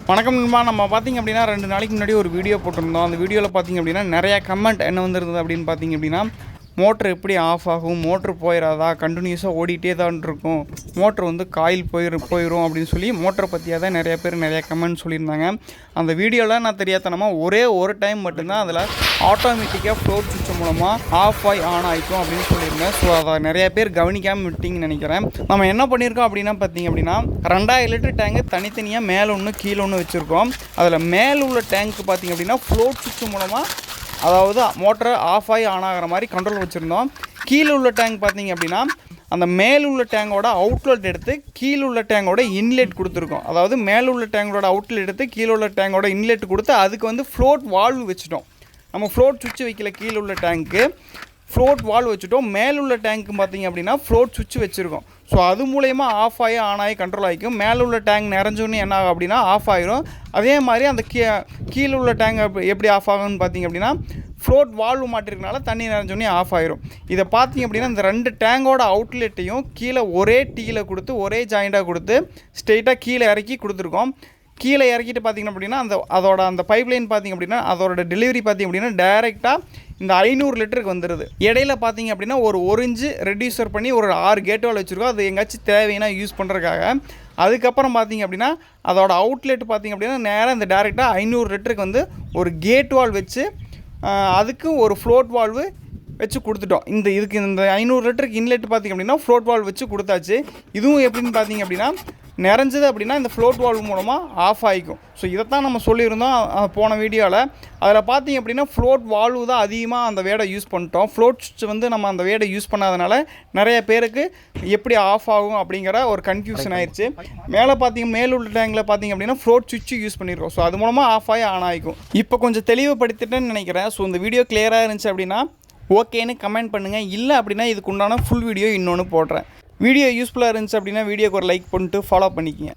வணக்கம் நண்பா. நம்ம பார்த்திங்க அப்படின்னா 2 நாளைக்கு முன்னாடி ஒரு வீடியோ போட்டிருந்தோம். அந்த வீடியோவில் பார்த்திங்க அப்படின்னா நிறையா கமெண்ட் என்ன வந்திருந்தது அப்படின்னு பார்த்திங்க அப்படின்னா, மோட்ரு எப்படி ஆஃப் ஆகும், மோட்ரு போயிடாதா, கண்டினியூஸாக ஓடிட்டே தான் இருக்கும், மோட்ரு வந்து காயில் போயிடும் அப்படின்னு சொல்லி மோட்டரை பற்றியாக தான் நிறையா பேர் நிறையா கமெண்ட் சொல்லியிருந்தாங்க. அந்த வீடியோவில் நான் தெரியாதனமாக ஒரே ஒரு டைம் மட்டும்தான் அதில் ஆட்டோமேட்டிக்காக ஃப்ளோட் சுவிட்ச் மூலமாக ஆஃப் ஆகி ஆன் ஆகிக்கும் அப்படின்னு சொல்லியிருந்தேன். ஸோ அதை நிறையா பேர் கவனிக்காமல் விட்டிங்கன்னு நினைக்கிறேன். நம்ம என்ன பண்ணியிருக்கோம் அப்படின்னா பார்த்திங்க அப்படின்னா 2000 லிட்டர் டேங்கு தனித்தனியாக மேலே ஒன்று கீழே ஒன்று வச்சுருக்கோம். அதில் மேலே உள்ள டேங்க்கு பார்த்திங்க அப்படின்னா ஃப்ளோட் சுவிட்ச் மூலமாக, அதாவது மோட்டரை ஆஃப் ஆகி ஆன் ஆகிற மாதிரி கண்ட்ரோல் வச்சுருந்தோம். கீழே உள்ள டேங்க் பார்த்திங்க அப்படின்னா அந்த மேலுள்ள டேங்கோட அவுட்லெட் எடுத்து கீழே உள்ள டேங்கோட இன்லெட் கொடுத்துருக்கோம். அதாவது மேலுள்ள டேங்கோட அவுட்லெட் எடுத்து கீழே உள்ள டேங்கோட இன்லெட் கொடுத்து அதுக்கு வந்து ஃப்ளோட் வால்வு வச்சுட்டோம். நம்ம ஃப்ளோட் சுவிட்ச் வைக்கல, கீழே உள்ள டேங்க்கு ஃப்ளோட் வால்வு வச்சுட்டோம். மேலுள்ள டேங்க்கு பார்த்திங்க அப்படின்னா ஃப்ளோட் சுவிட்ச் வச்சுருக்கோம். ஸோ அது மூலயமா ஆஃப் ஆகி ஆன் ஆகி கண்ட்ரோல் ஆகிக்கும். மேலே உள்ள டேங்க் நிறைஞ்சோன்னு என்ன ஆகும் அப்படின்னா ஆஃப் ஆகிரும். அதே மாதிரி அந்த கீழே உள்ள டேங்க் எப்படி ஆஃப் ஆகும்னு பார்த்திங்க அப்படின்னா ஃப்ளோட் வால்வு மாட்டிருக்கனால தண்ணி நிறைஞ்சோன்னே ஆஃப் ஆகிரும். இதை பார்த்திங்க அப்படின்னா இந்த 2 டேங்கோட அவுட்லெட்டையும் கீழே ஒரே டீயில் கொடுத்து ஒரே ஜாயிண்டாக கொடுத்து ஸ்ட்ரெயிட்டாக கீழே இறக்கி கொடுத்துருக்கோம். கீழே இறக்கிட்டு பார்த்திங்க அப்படின்னா அதோட அந்த பைப்லைன் பார்த்திங்க அப்படின்னா அதோட டெலிவரி பார்த்திங்க அப்படின்னா டைரெக்டாக இந்த 500 லிட்டருக்கு வந்துடுது. இடையில பார்த்திங்க அப்படின்னா ஒரு இன்ச்சு ரெடியூசர் பண்ணி ஒரு 6 கேட்வால் வச்சுருக்கோம். அது எங்காச்சும் தேவைன்னா யூஸ் பண்ணுறதுக்காக. அதுக்கப்புறம் பார்த்திங்க அப்படின்னா அதோட அவுட்லெட் பார்த்திங்க அப்படின்னா நேராக இந்த டைரெக்டாக 500 லிட்டருக்கு வந்து ஒரு கேட் வால் வச்சு அதுக்கு ஒரு ஃப்ளோட் வால்வு வச்சு கொடுத்துட்டோம். இதுக்கு இந்த 500 லிட்டருக்கு இன்லெட் பார்த்திங்க அப்படின்னா ஃப்ளோட் வால்வு வச்சு கொடுத்தாச்சு. இதுவும் எப்படின்னு பார்த்திங்க அப்படின்னா நிறைஞ்சது அப்படின்னா இந்த ஃப்ளோட் வால்வு மூலமாக ஆஃப் ஆகிக்கும். ஸோ இதைத்தான் நம்ம சொல்லியிருந்தோம் போன வீடியோவில். அதில் பார்த்திங்க அப்படின்னா ஃப்ளோட் வால்வு தான் அதிகமாக அந்த வேடை யூஸ் பண்ணிட்டோம். ஃப்ளோட் சுவிட்ச் வந்து நம்ம அந்த வேடை யூஸ் பண்ணாதனால நிறைய பேருக்கு எப்படி ஆஃப் ஆகும் அப்படிங்கிற ஒரு கன்ஃபியூஷன் ஆயிடுச்சு. மேலே பார்த்திங்க மேலுள்ள டேங்கில் பார்த்திங்க அப்படின்னா ஃப்ளோட் சுவிட்ச் யூஸ் பண்ணியிருக்கோம். ஸோ அது மூலமாக ஆஃப் ஆகி ஆன் ஆகிக்கும். இப்போ கொஞ்சம் தெளிவுபடுத்திட்டேன்னு நினைக்கிறேன். ஸோ இந்த வீடியோ கிளியராக இருந்துச்சு அப்படின்னா ஓகேன்னு கமெண்ட் பண்ணுங்கள். இல்லை அப்படின்னா இதுக்கு உண்டான ஃபுல் வீடியோ இன்னொன்று போடுறேன். வீடியோ யூஸ்ஃபுல்லாக இருந்துச்சு அப்படின்னா வீடியோக்கு ஒரு லைக் பண்ணிட்டு ஃபாலோ பண்ணிக்கங்க.